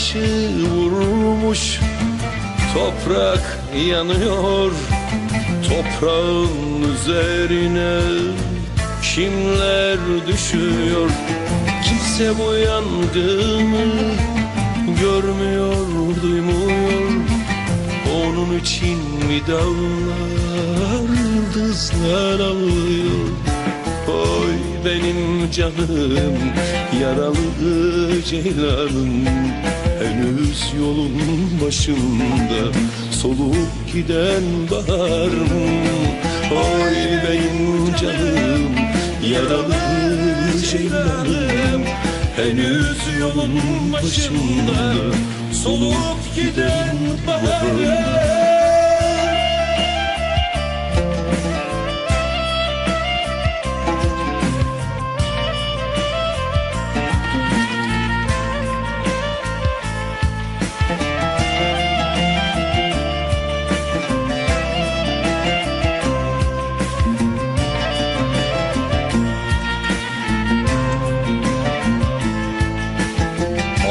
ışığı vurmuş, toprak yanıyor. Toprağın üzerine kimler düşüyor? Kimse bu yangını görmüyor, duymuyor. Onun için mi dağlar, yıldızlar ağlıyor? Oy benim canım, yaralı ceylanım, henüz yolun başında solup giden baharım. Oy benim canım, yaralı ceylanım, henüz yolun başında solup giden baharım.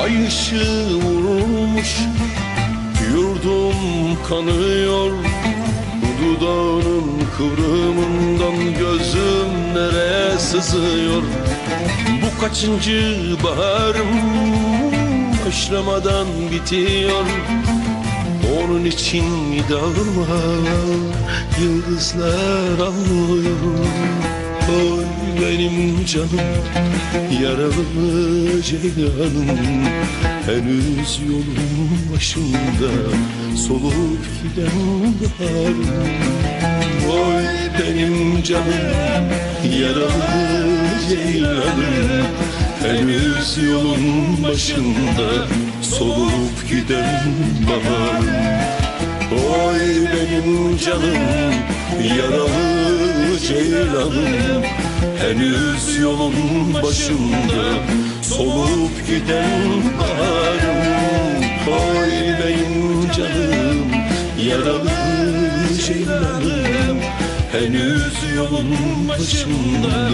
Ay ışığı vurmuş, yurdum kanıyor. Dudağının kıvrımından gözümlere sızıyor. Bu kaçıncı baharım, başlamadan bitiyor. Onun için dağlar, yıldızlar ağlıyor. Oy benim canım, yaralı ceylanım, henüz yolun başında solup giden baharım. Oy benim canım, yaralı ceylanım, henüz yolun başında solup giden baharım. Oy benim canım, yaralı ceylanım, henüz yolun başında solup giden baharım. Oy benim canım, yaralı ceylanım, henüz yolun başında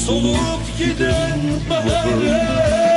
solup giden baharım.